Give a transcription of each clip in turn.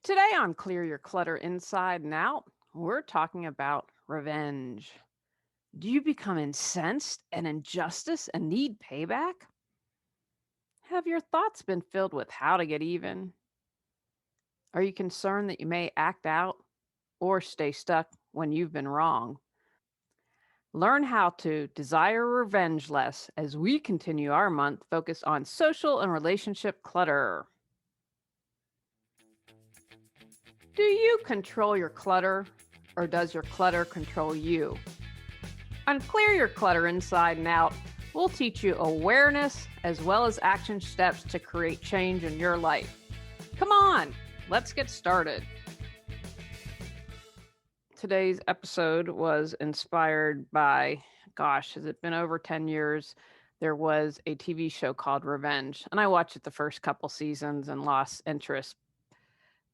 Today on Clear Your Clutter Inside and Out, we're talking about revenge. Do you become incensed at injustice and need payback? Have your thoughts been filled with how to get even? Are you concerned that you may act out or stay stuck when you've been wrong? Learn how to desire revenge less as we continue our month focused on social and relationship clutter. Do you control your clutter or does your clutter control you? On Clear Your Clutter Inside and Out, we'll teach you awareness as well as action steps to create change in your life. Come on, let's get started. Today's episode was inspired by, gosh, has it been over 10 years? There was a TV show called Revenge, and I watched it the first couple seasons and lost interest,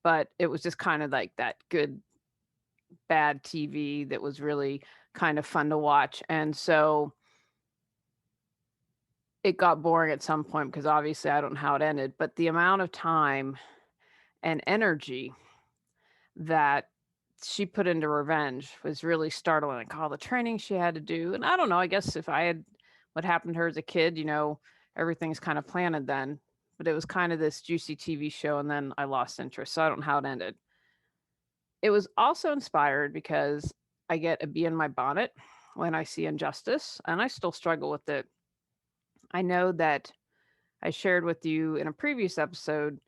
but it was just kind of like that good, bad TV that was really kind of fun to watch. And so it got boring at some point because obviously I don't know how it ended, but the amount of time and energy that she put into revenge was really startling, like all the training she had to do. And I don't know, I guess if I had what happened to her as a kid, everything's kind of planted then. But it was kind of this juicy TV show, and then I lost interest. So I don't know how it ended. It was also inspired because I get a bee in my bonnet when I see injustice, and I still struggle with it. I know that I shared with you in a previous episode,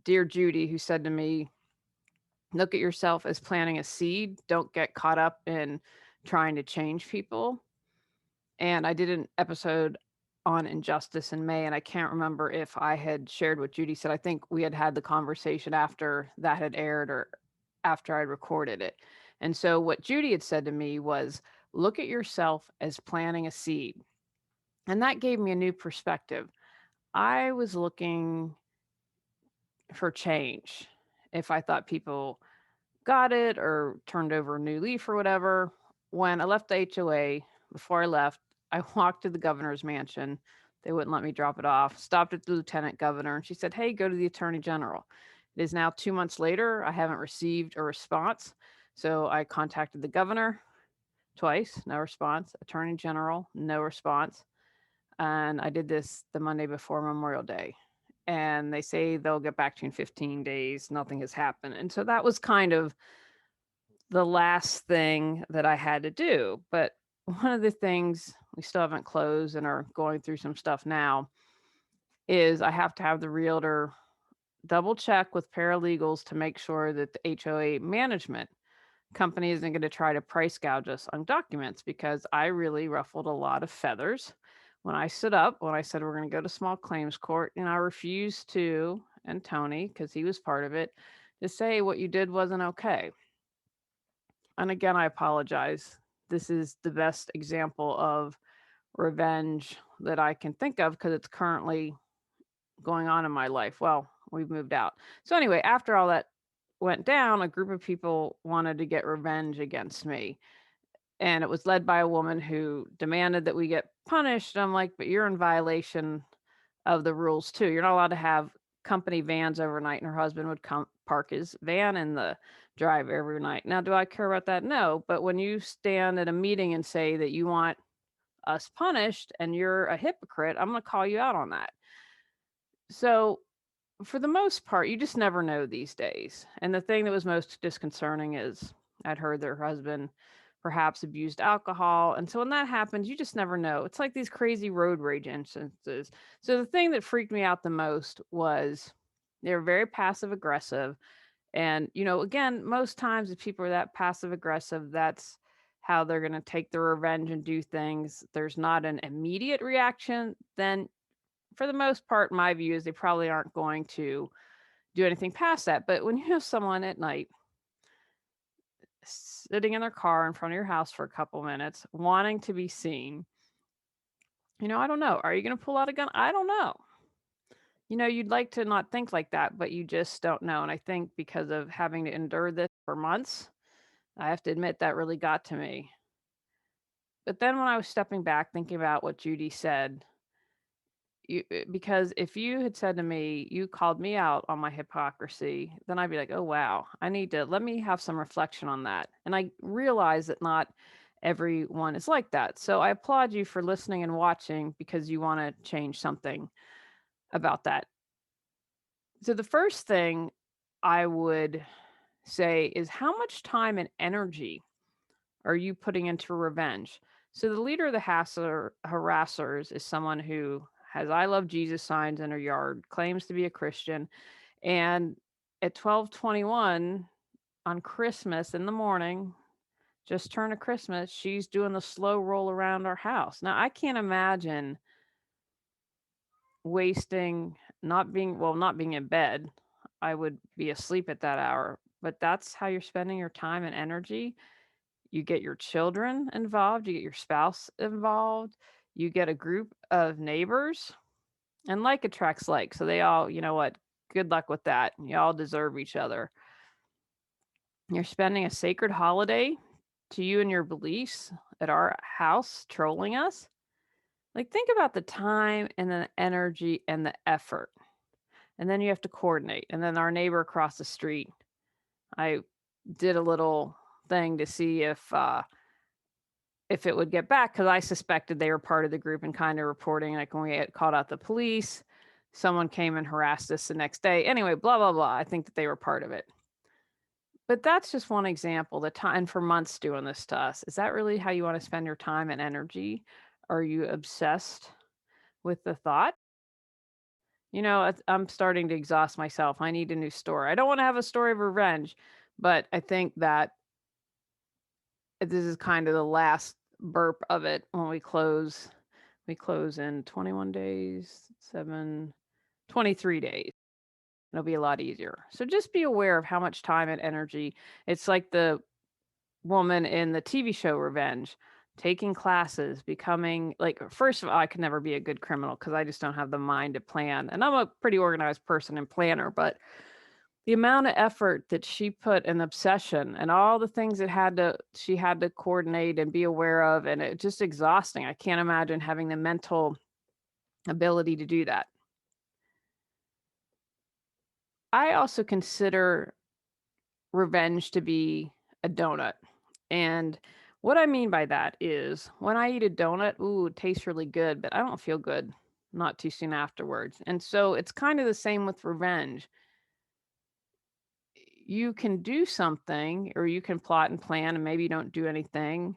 dear Judy, who said to me, look at yourself as planting a seed. Don't get caught up in trying to change people. And I did an episode on injustice in May, and I can't remember if I had shared what Judy said. I think we had had the conversation after that had aired or after I recorded it. And so what Judy had said to me was, look at yourself as planting a seed. And that gave me a new perspective. I was looking for change. If I thought people got it or turned over a new leaf or whatever. When I left the HOA, before I left, I walked to the governor's mansion. They wouldn't let me drop it off. Stopped at the lieutenant governor, and she said, hey, go to the attorney general. It is now 2 months later. I haven't received a response. So I contacted the governor twice, no response. Attorney general, no response. And I did this the Monday before Memorial Day. And they say they'll get back to you in 15 days. Nothing has happened. And so that was kind of the last thing that I had to do. But one of the things we still haven't closed and are going through some stuff now is I have to have the realtor double check with paralegals to make sure that the HOA management company isn't going to try to price gouge us on documents because I really ruffled a lot of feathers when I stood up, when I said we're going to go to small claims court, and I refused to, and Tony, because he was part of it, to say what you did wasn't okay. And again, I apologize. This is the best example of revenge that I can think of because it's currently going on in my life. Well, we've moved out. So, anyway, after all that went down, a group of people wanted to get revenge against me. And it was led by a woman who demanded that we get punished. I'm like, but you're in violation of the rules too. You're not allowed to have company vans overnight, and her husband would come park his van in the drive every night. Now, do I care about that? No. But when you stand at a meeting and say that you want us punished and you're a hypocrite, I'm going to call you out on that. So, for the most part, you just never know these days. And the thing that was most disconcerting is I'd heard their husband perhaps abused alcohol. And so when that happens, you just never know. It's like these crazy road rage instances. So the thing that freaked me out the most was they were very passive aggressive. And, again, most times if people are that passive aggressive, that's how they're going to take their revenge and do things. There's not an immediate reaction, then for the most part, my view is they probably aren't going to do anything past that. But when you have someone at night sitting in their car in front of your house for a couple minutes, wanting to be seen, I don't know. Are you going to pull out a gun? I don't know. You'd like to not think like that, but you just don't know. And I think because of having to endure this for months, I have to admit that really got to me. But then when I was stepping back, thinking about what Judy said, because if you had said to me, you called me out on my hypocrisy, then I'd be like, oh, wow, let me have some reflection on that. And I realize that not everyone is like that. So I applaud you for listening and watching because you want to change something about that. So the first thing I would say is how much time and energy are you putting into revenge? So the leader of the harassers is someone who has I love Jesus signs in her yard, claims to be a Christian, and at 12:21 on Christmas in the morning, just turn of Christmas, she's doing the slow roll around our house. Now I can't imagine wasting not being in bed. I would be asleep at that hour, but that's how you're spending your time and energy. You get your children involved, you get your spouse involved, you get a group of neighbors, and like attracts like. So they all, you know what? Good luck with that. You all deserve each other. You're spending a sacred holiday to you and your beliefs at our house trolling us. Like, think about the time and the energy and the effort. And then you have to coordinate. And then our neighbor across the street, I did a little thing to see if it would get back, because I suspected they were part of the group and kind of reporting, like when we had called out the police, someone came and harassed us the next day. Anyway, blah, blah, blah. I think that they were part of it. But that's just one example. The time for months doing this to us. Is that really how you want to spend your time and energy? Are you obsessed with the thought? I'm starting to exhaust myself. I need a new story. I don't want to have a story of revenge, but I think that this is kind of the last burp of it when we close. We close in 21 days, 23 days. It'll be a lot easier. So just be aware of how much time and energy. It's like the woman in the TV show Revenge, taking classes, becoming like, first of all, I could never be a good criminal because I just don't have the mind to plan. And I'm a pretty organized person and planner, but the amount of effort that she put and obsession and all the things that she had to coordinate and be aware of, and it just exhausting. I can't imagine having the mental ability to do that. I also consider revenge to be a donut. And what I mean by that is when I eat a donut, ooh, it tastes really good, but I don't feel good not too soon afterwards. And so it's kind of the same with revenge. You can do something or you can plot and plan and maybe you don't do anything.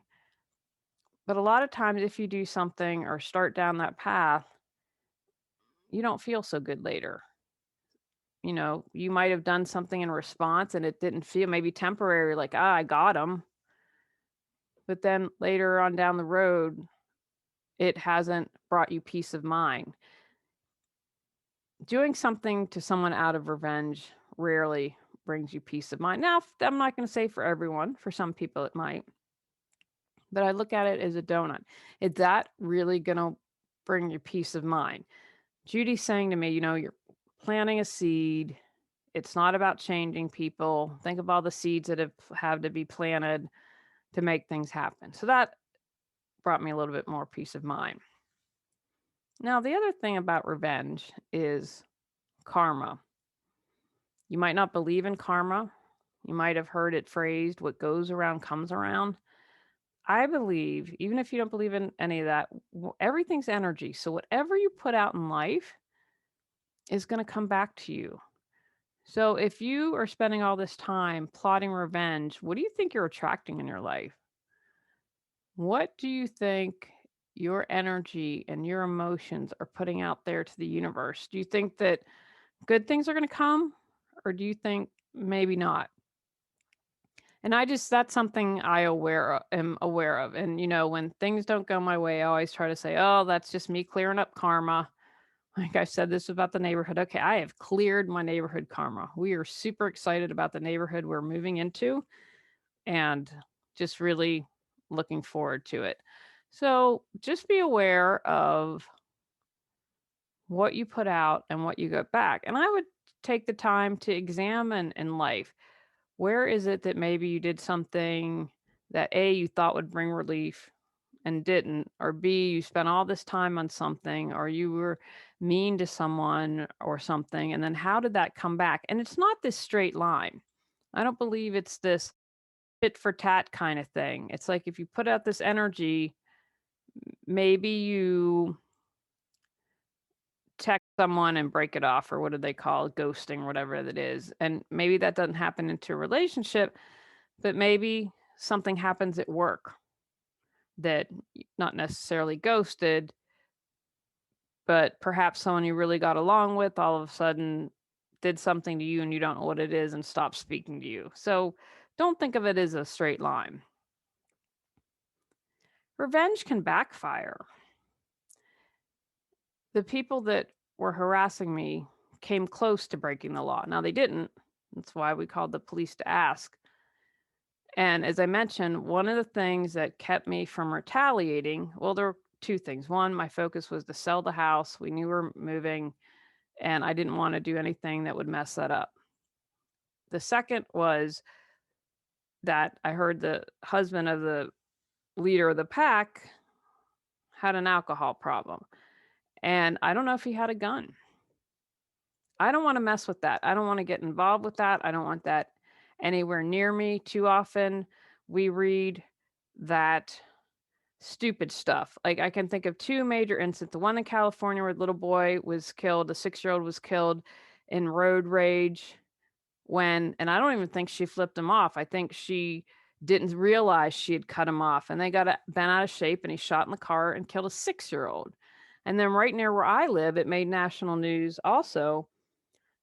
But a lot of times, if you do something or start down that path, you don't feel so good later. You might have done something in response and it didn't feel maybe temporary, like, I got him. But then later on down the road, it hasn't brought you peace of mind. Doing something to someone out of revenge rarely brings you peace of mind. Now, I'm not going to say for everyone, for some people it might, but I look at it as a donut. Is that really going to bring you peace of mind? Judy's saying to me, you're planting a seed. It's not about changing people. Think of all the seeds that have to be planted to make things happen. So that brought me a little bit more peace of mind. Now, the other thing about revenge is karma. You might not believe in karma. You might have heard it phrased, what goes around comes around. I believe, even if you don't believe in any of that, everything's energy. So whatever you put out in life is going to come back to you. So if you are spending all this time plotting revenge, what do you think you're attracting in your life? What do you think your energy and your emotions are putting out there to the universe? Do you think that good things are going to come, or do you think maybe not? And that's something am aware of. And when things don't go my way, I always try to say, "Oh, that's just me clearing up karma." Like I said this about the neighborhood. Okay, I have cleared my neighborhood karma. We are super excited about the neighborhood we're moving into and just really looking forward to it. So just be aware of what you put out and what you get back. And I would take the time to examine in life, where is it that maybe you did something that you thought would bring relief, and didn't, or B, you spent all this time on something, or you were mean to someone or something, and then how did that come back? And it's not this straight line. I don't believe it's this tit for tat kind of thing. It's like if you put out this energy, maybe you text someone and break it off, or what do they call it? Ghosting, whatever that is. And maybe that doesn't happen into a relationship, but maybe something happens at work that not necessarily ghosted, but perhaps someone you really got along with all of a sudden did something to you and you don't know what it is and stopped speaking to you. So don't think of it as a straight line. Revenge can backfire. The people that were harassing me came close to breaking the law. Now they didn't. That's why we called the police to ask. And as I mentioned, one of the things that kept me from retaliating, well, there were two things. One, my focus was to sell the house. We knew we were moving, and I didn't want to do anything that would mess that up. The second was that I heard the husband of the leader of the pack had an alcohol problem. And I don't know if he had a gun. I don't want to mess with that. I don't want to get involved with that. I don't want that anywhere near me. Too often we read that stupid stuff. Like I can think of two major incidents. The one in California where the little boy was killed, the 6-year-old was killed in road rage when, and I don't even think she flipped him off. I think she didn't realize she had cut him off and they got bent out of shape and he shot in the car and killed a 6-year-old. And then right near where I live, it made national news also.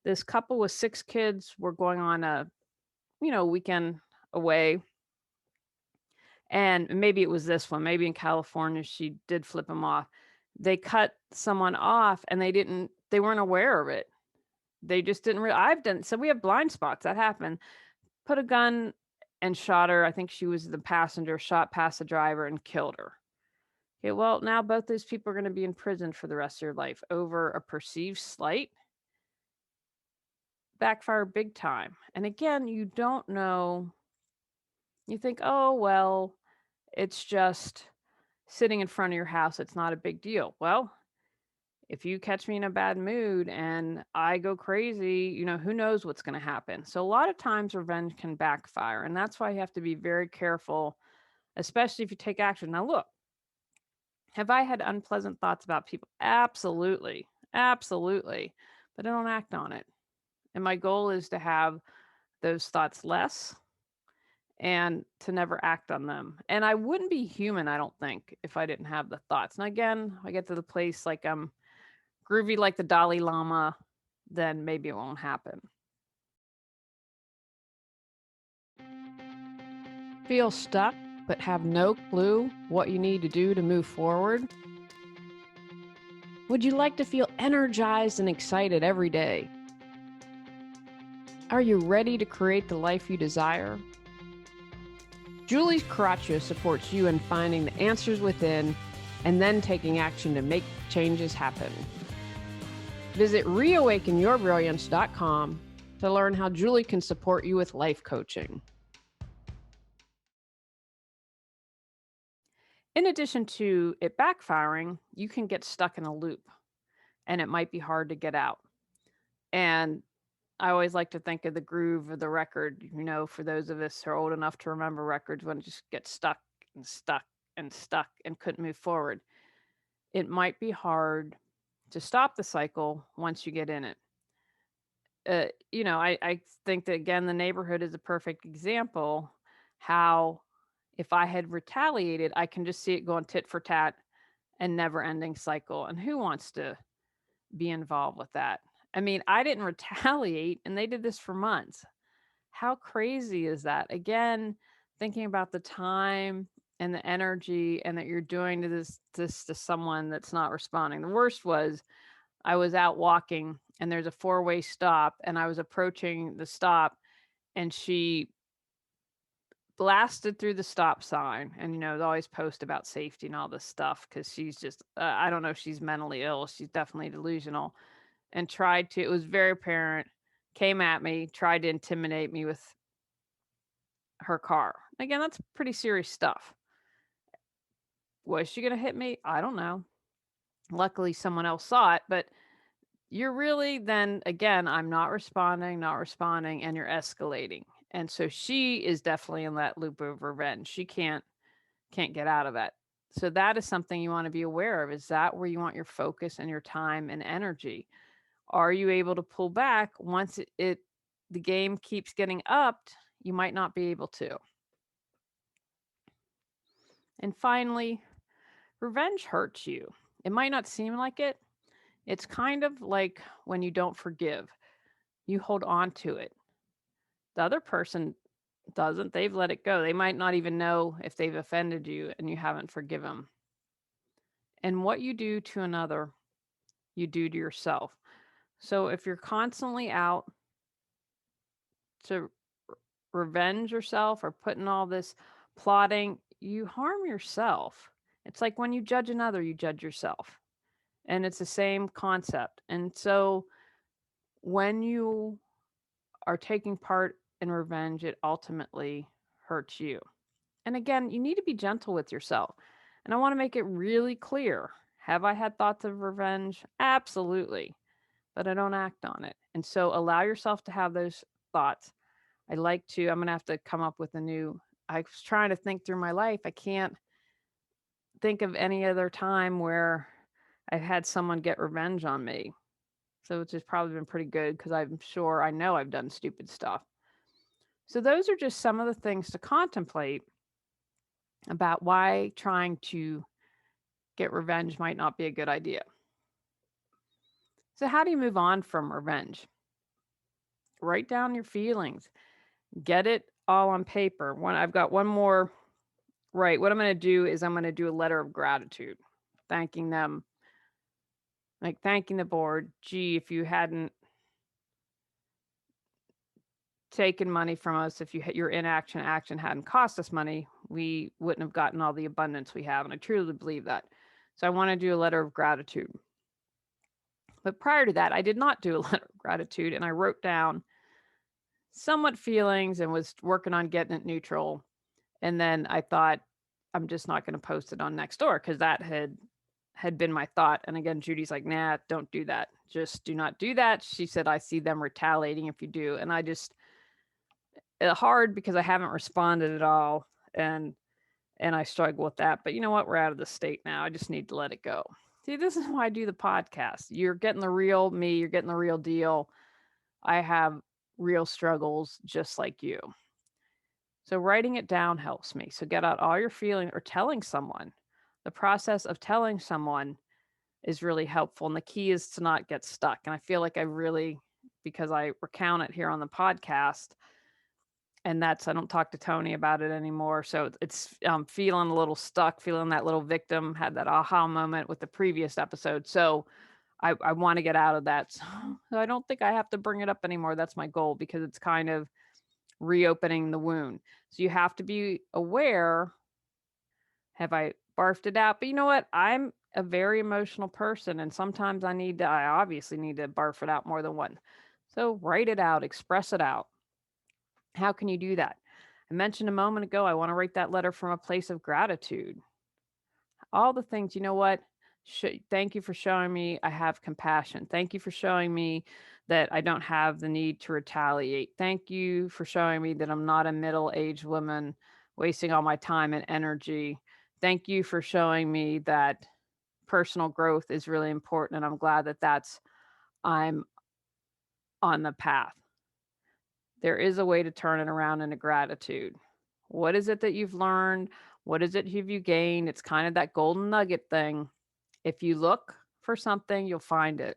This couple with 6 kids were going on a, weekend away. And maybe it was this one, maybe in California, she did flip him off. They cut someone off and they weren't aware of it. They just didn't I've done, so we have blind spots, that happened. Put a gun and shot her. I think she was the passenger, shot past the driver and killed her. Okay, well, now both those people are going to be in prison for the rest of their life over a perceived slight. Backfire big time. And again, you don't know. You think, oh, well, it's just sitting in front of your house. It's not a big deal. Well, if you catch me in a bad mood and I go crazy, who knows what's going to happen. So a lot of times revenge can backfire. And that's why you have to be very careful, especially if you take action. Now, look, have I had unpleasant thoughts about people? Absolutely. Absolutely. But I don't act on it. And my goal is to have those thoughts less and to never act on them. And I wouldn't be human, I don't think, if I didn't have the thoughts. And again, I get to the place like I'm groovy like the Dalai Lama, then maybe it won't happen. Feel stuck but have no clue what you need to do to move forward? Would you like to feel energized and excited every day? Are you ready to create the life you desire? Julie Coraccio supports you in finding the answers within and then taking action to make changes happen. Visit reawakenyourbrilliance.com to learn how Julie can support you with life coaching. In addition to it backfiring, you can get stuck in a loop and it might be hard to get out. And I always like to think of the groove of the record, for those of us who are old enough to remember records when it just gets stuck and stuck and stuck and couldn't move forward. It might be hard to stop the cycle once you get in it. I think that, again, the neighborhood is a perfect example how if I had retaliated, I can just see it going tit for tat and never ending cycle. And who wants to be involved with that? I mean, I didn't retaliate and they did this for months. How crazy is that? Again, thinking about the time and the energy and that you're doing this to someone that's not responding. The worst was I was out walking and there's a 4-way stop and I was approaching the stop and she blasted through the stop sign. And they always post about safety and all this stuff because she's just I don't know if she's mentally ill. She's definitely delusional. And it was very apparent, came at me, tried to intimidate me with her car. Again, that's pretty serious stuff. Was she going to hit me? I don't know. Luckily, someone else saw it, but you're really then again, I'm not responding, and you're escalating. And so she is definitely in that loop of revenge. She can't get out of that. So that is something you want to be aware of. Is that where you want your focus and your time and energy? Are you able to pull back once the game keeps getting upped? You might not be able to. And finally, revenge hurts you. It might not seem like it. It's kind of like when you don't forgive. You hold on to it. The other person doesn't. They've let it go. They might not even know if they've offended you and you haven't forgiven them. And what you do to another, you do to yourself. So if you're constantly out to revenge yourself or putting all this plotting, you harm yourself. It's like when you judge another, you judge yourself. And it's the same concept. And so when you are taking part in revenge, it ultimately hurts you. And again, you need to be gentle with yourself. And I want to make it really clear. Have I had thoughts of revenge? Absolutely. But I don't act on it. And so allow yourself to have those thoughts. I'm going to have to come up with I was trying to think through my life. I can't think of any other time where I've had someone get revenge on me. So it's just probably been pretty good because I know I've done stupid stuff. So those are just some of the things to contemplate about why trying to get revenge might not be a good idea. So how do you move on from revenge? Write down your feelings. Get it all on paper. I've got one more. Right. What I'm going to do is I'm going to do a letter of gratitude, thanking them, like thanking the board. Gee, if you hadn't taken money from us, if your inaction action hadn't cost us money, we wouldn't have gotten all the abundance we have. And I truly believe that. So I want to do a letter of gratitude. But prior to that, I did not do a letter of gratitude, and I wrote down somewhat feelings and was working on getting it neutral. And then I thought, I'm just not going to post it on Nextdoor because that had been my thought. And again, Judy's like, nah, don't do that. Just do not do that. She said, I see them retaliating if you do. And it's hard because I haven't responded at all. And I struggle with that. But you know what? We're out of the state now. I just need to let it go. See, this is why I do the podcast. You're getting the real me. You're getting the real deal. I have real struggles just like you. So writing it down helps me. So get out all your feelings or telling someone. The process of telling someone is really helpful. And the key is to not get stuck. And I feel like because I recount it here on the podcast, and I don't talk to Tony about it anymore. So it's feeling a little stuck, feeling that little victim, had that aha moment with the previous episode. So I want to get out of that. So I don't think I have to bring it up anymore. That's my goal because it's kind of reopening the wound. So you have to be aware, have I barfed it out? But you know what? I'm a very emotional person, and sometimes I obviously need to barf it out more than once. So write it out, express it out. How can you do that? I mentioned a moment ago, I want to write that letter from a place of gratitude. All the things, you know what? Thank you for showing me I have compassion. Thank you for showing me that I don't have the need to retaliate. Thank you for showing me that I'm not a middle-aged woman wasting all my time and energy. Thank you for showing me that personal growth is really important, and I'm glad I'm on the path. There is a way to turn it around into gratitude. What is it that you've learned? What is it have you gained? It's kind of that golden nugget thing. If you look for something, you'll find it.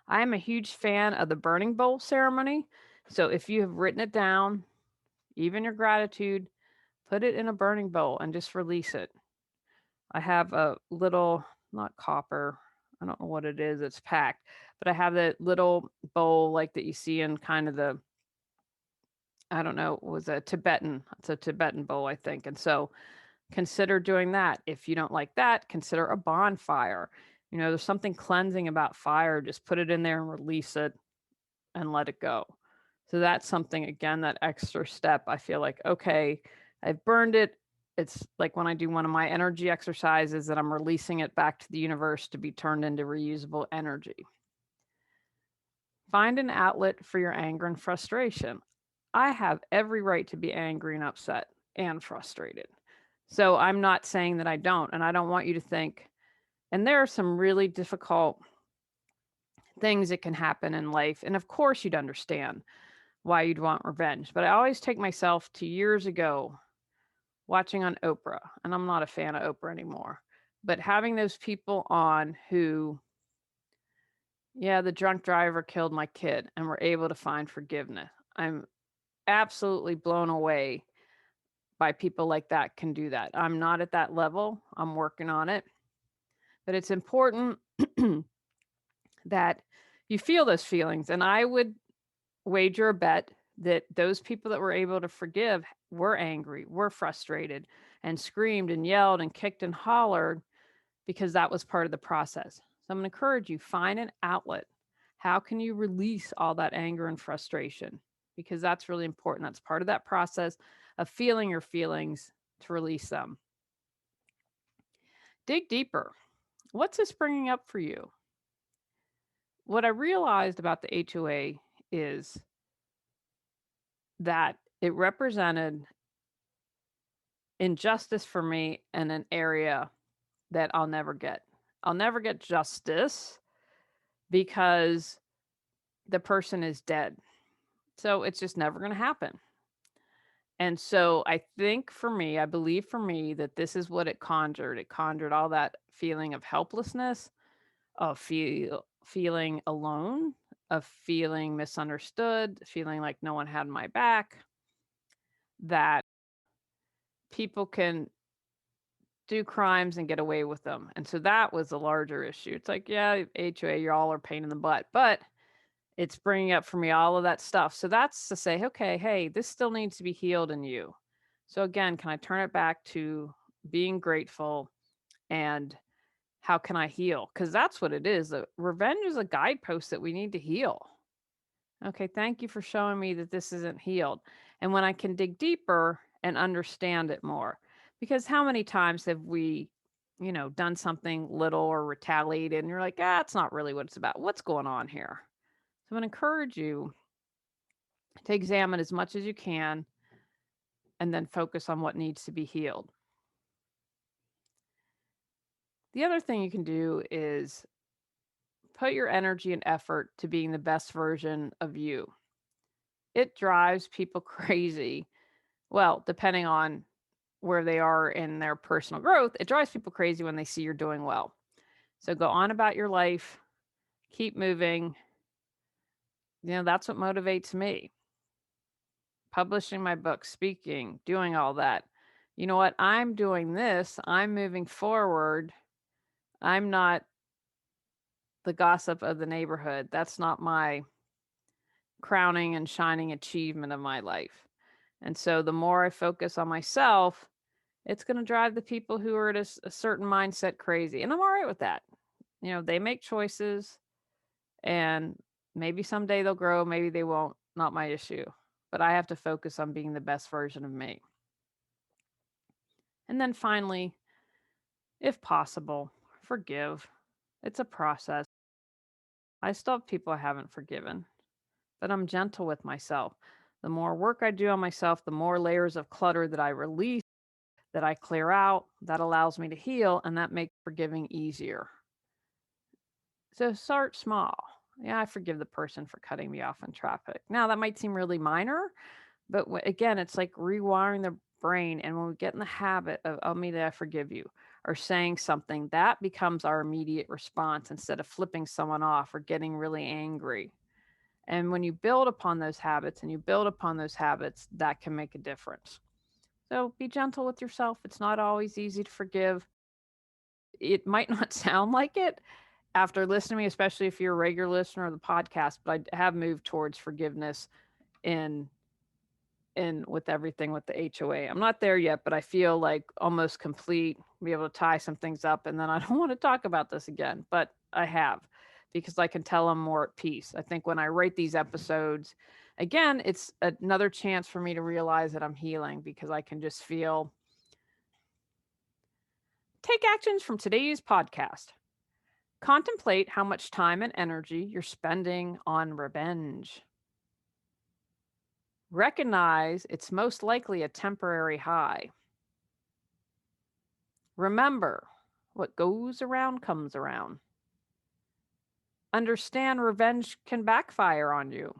I am a huge fan of the burning bowl ceremony. So if you have written it down, even your gratitude, put it in a burning bowl and just release it. I have a little, not copper, I don't know what it is, it's packed, but I have that little bowl like that you see in kind of I don't know, it's a Tibetan bowl, I think. And so consider doing that. If you don't like that, consider a bonfire. There's something cleansing about fire. Just put it in there and release it and let it go. So that's something, again, that extra step. I feel like, okay, I've burned it. It's like when I do one of my energy exercises that I'm releasing it back to the universe to be turned into reusable energy. Find an outlet for your anger and frustration. I have every right to be angry and upset and frustrated. So I'm not saying that I don't. And I don't want you to think, and there are some really difficult things that can happen in life. And of course, you'd understand why you'd want revenge. But I always take myself to years ago watching on Oprah, and I'm not a fan of Oprah anymore, but having those people on who, yeah, the drunk driver killed my kid and were able to find forgiveness. I'm absolutely blown away by people like that can do that. I'm not at that level. I'm working on it. But it's important that you feel those feelings. And I would wager a bet that those people that were able to forgive were angry, were frustrated, and screamed and yelled and kicked and hollered because that was part of the process. So I'm going to encourage you, find an outlet. How can you release all that anger and frustration? Because that's really important. That's part of that process of feeling your feelings to release them. Dig deeper. What's this bringing up for you? What I realized about the HOA is that it represented injustice for me in an area that I'll never get. I'll never get justice because the person is dead. So it's just never going to happen. And so I think for me, I believe for me that this is what it conjured. It conjured all that feeling of helplessness, of feeling alone, of feeling misunderstood, feeling like no one had my back, that people can do crimes and get away with them. And so that was a larger issue. It's like, yeah, HOA, you all are pain in the butt, but it's bringing up for me all of that stuff. So that's to say, okay, hey, this still needs to be healed in you. So again, can I turn it back to being grateful and how can I heal? Because that's what it is. Revenge is a guidepost that we need to heal. Okay, thank you for showing me that this isn't healed. And when I can dig deeper and understand it more, because how many times have we, done something little or retaliated and you're like, it's not really what it's about. What's going on here? So I'm going to encourage you to examine as much as you can and then focus on what needs to be healed. The other thing you can do is put your energy and effort to being the best version of you. It drives people crazy. Well, depending on where they are in their personal growth, it drives people crazy when they see you're doing well. So go on about your life, keep moving. That's what motivates me. Publishing my book, speaking, doing all that. You know what? I'm doing this. I'm moving forward. I'm not the gossip of the neighborhood. That's not my crowning and shining achievement of my life. And so the more I focus on myself, it's going to drive the people who are at a certain mindset crazy. And I'm all right with that. They make choices and maybe someday they'll grow, maybe they won't. Not my issue. But I have to focus on being the best version of me. And then finally, if possible, forgive. It's a process. I still have people I haven't forgiven, but I'm gentle with myself. The more work I do on myself, the more layers of clutter that I release, that I clear out, that allows me to heal, and that makes forgiving easier. So start small. Yeah, I forgive the person for cutting me off in traffic. Now, that might seem really minor, but again, it's like rewiring the brain. And when we get in the habit of, oh, me, I forgive you, or saying something, that becomes our immediate response instead of flipping someone off or getting really angry. And when you build upon those habits and you build upon those habits, that can make a difference. So be gentle with yourself. It's not always easy to forgive. It might not sound like it after listening to me, especially if you're a regular listener of the podcast, but I have moved towards forgiveness in with everything with the HOA. I'm not there yet, but I feel like almost complete, be able to tie some things up, and then I don't want to talk about this again, but I have, because I can tell I'm more at peace. I think when I write these episodes, again, it's another chance for me to realize that I'm healing, because I can just feel Take actions from today's podcast. Contemplate how much time and energy you're spending on revenge. Recognize it's most likely a temporary high. Remember, what goes around comes around. Understand revenge can backfire on you.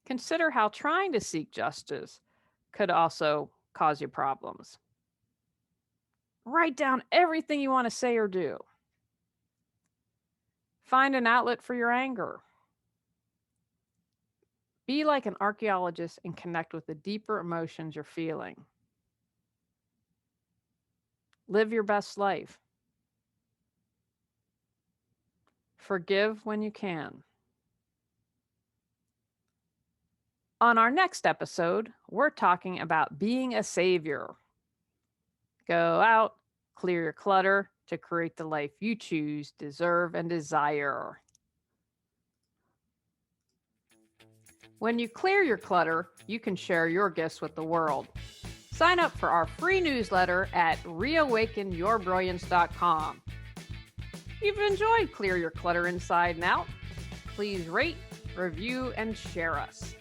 Consider how trying to seek justice could also cause you problems. Write down everything you want to say or do. Find an outlet for your anger. Be like an archaeologist and connect with the deeper emotions you're feeling. Live your best life. Forgive when you can. On our next episode, we're talking about being a savior. Go out, clear your clutter to create the life you choose, deserve, and desire. When you clear your clutter, you can share your gifts with the world. Sign up for our free newsletter at reawakenyourbrilliance.com. If you've enjoyed Clear Your Clutter Inside and Out, please rate, review, and share us.